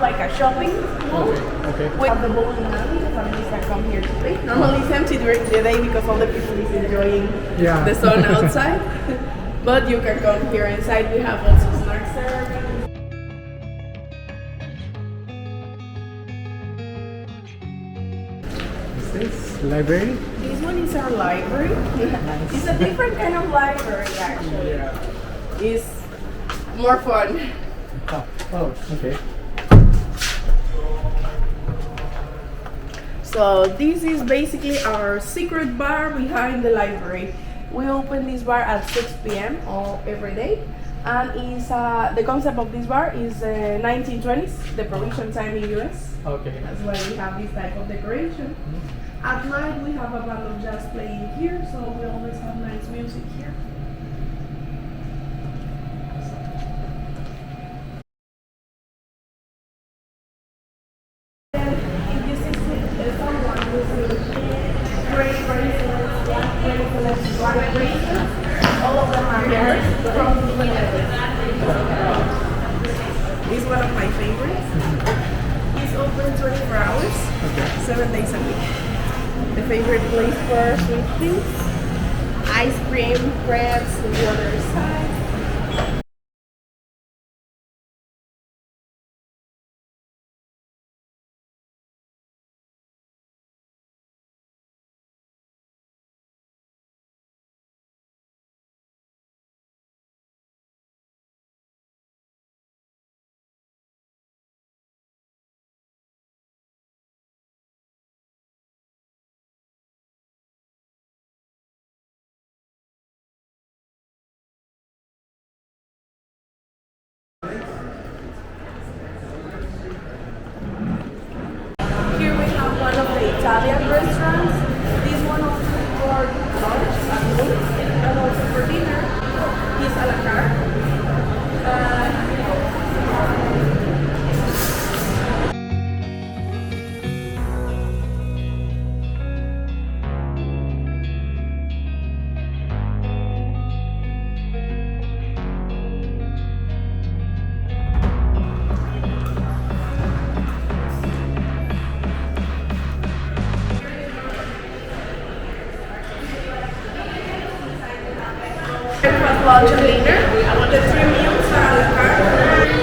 like a shopping mall. Okay. We have the bowling alley. The families can come here to play. Normally it's empty during the day because all the people is enjoying the sun outside. But you can come here inside. We have also snack serving. This library? This one is our library. It's a different kind of library actually. It's more fun. Oh, okay. So this is basically our secret bar behind the library. We open this bar at 6 p.m. every day. And the concept of this bar is 1920s, the provision time in US. Okay. That's why we have this type of decoration. At night we have a band of jazz playing here, so we always have nice music here. If you see someone using gray bracelets, black bracelets, white bracelets, all of them are yours from the It's one of my favorites. It's open 24 hours, 7 days a week. The favorite place for sweet things, ice cream, crepes, on the other side. Here we have one of the Italian restaurants. This one also for lunch at noon and also for dinner. It's a la carte. Breakfast, lunch, and dinner. The 3 meals are a la carte.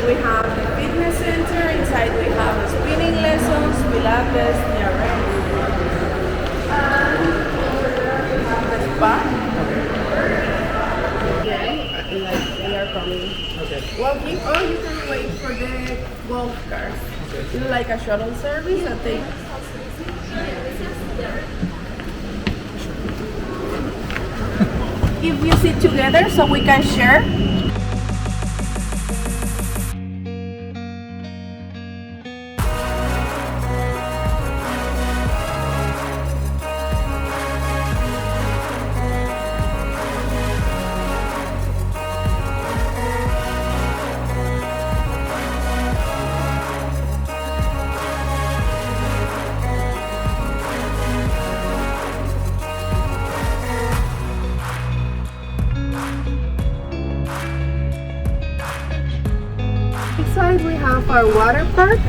We have the fitness center. Inside we have spinning lessons, Pilates, and we have the spa. They are coming. Walking, or you can wait for the golf cars. It's like a shuttle service that they. If you sit together so we can share. Inside we have our water park.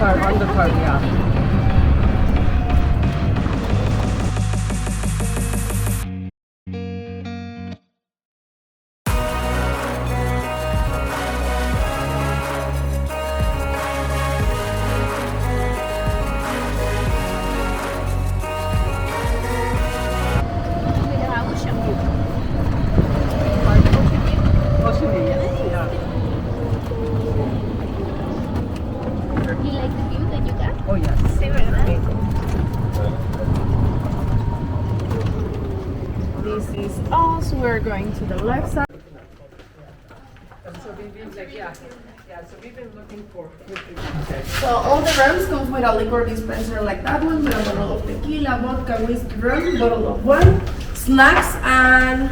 On the car, yeah. Oh, yes. Sí, ¿verdad? This is us. We're going to the left side. So, yeah. Yeah, so we've been looking for. So all the rooms comes with a liquor dispenser like that one, with a bottle of tequila, vodka, whiskey, rum, bottle of wine, snacks, and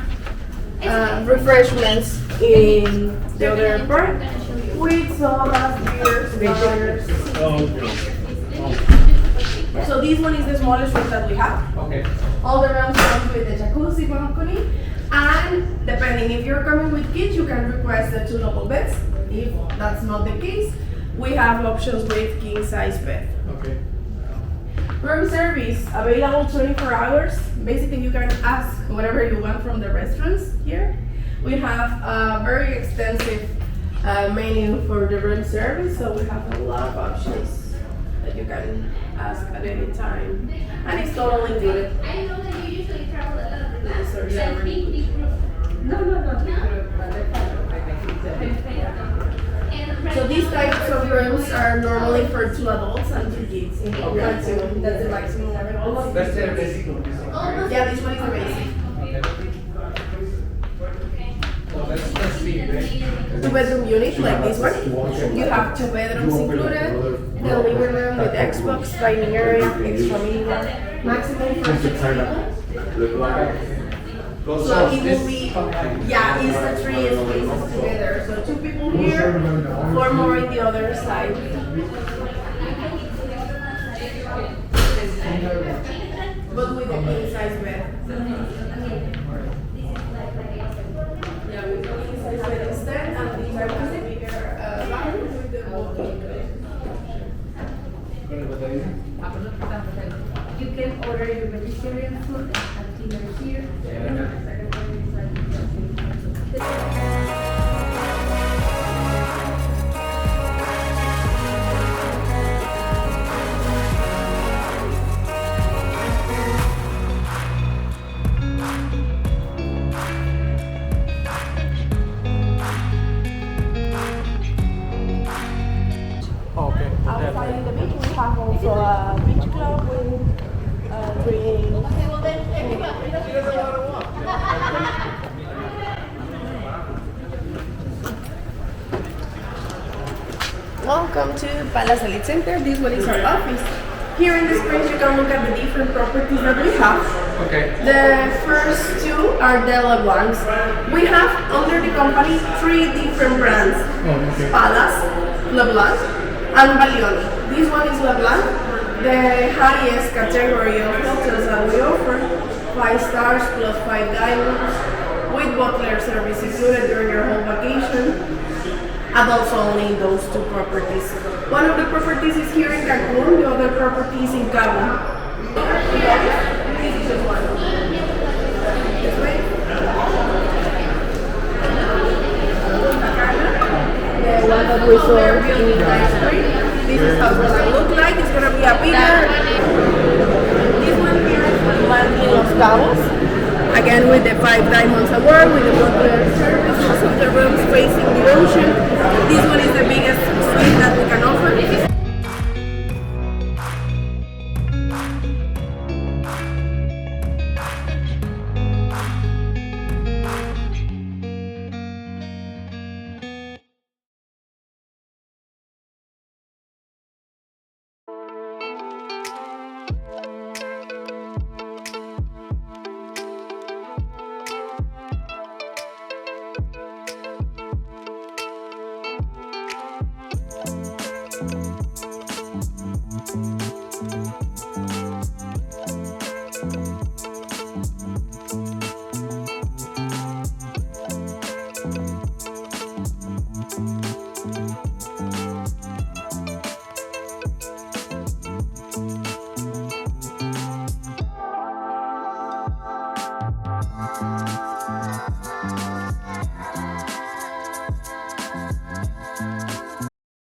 refreshments in the other part with sodas, beers, beers. So this one is the smallest room that we have. Okay. All the rooms come with a jacuzzi, balcony, and depending if you're coming with kids, you can request the 2 double beds. If that's not the case, we have options with king size bed. Okay. Room service available 24 hours. Basically, you can ask whatever you want from the restaurants here. We have a very extensive menu for the room service, so we have a lot of options that you can ask at any time, and it's totally included. I know that you usually travel a lot with that. Sorry, So yeah, big group. So these types of rooms are normally for 2 adults and 2 kids in maximum. That's the maximum available. That's the basic one. Yeah, this one is the basic. So let's see. 2-bedroom unit like this one. You have 2 bedrooms included. The living room with Xbox, dining area, extra media, maximum for 6 people. So it will be, yeah, it's the 3 spaces together. So 2 people here, 4 more in the other side. But with the king size bed. Yeah, with the king size bed instead, and these are just the bigger bedrooms with the walk-in bed. You can order your vegetarian food at dinner here. Okay. Outside in the beach, we have also a beach club with drinks. Welcome to Palace Elite Center. This one is our office. Here in this place, you can look at the different properties that we have. Okay. The first 2 are the LeBlancs. We have under the company 3 different brands: Oh, okay. Palace, LeBlanc, and Balioni. This one is LeBlanc, the highest category of hotels that we offer. 5 stars plus 5 diamonds, with butler service included during your whole vacation. Adults only in those 2 properties. One of the properties is here in Cancun, the other property is in Cabo. This is just one. This way. The one that we saw in Nice Street. This is how it's gonna look like. It's gonna be a bigger. This one here is the one in Los Cabos. Again with the 5 diamonds award, with the butler service, most of the rooms facing the ocean. This one is the biggest suite that we can offer.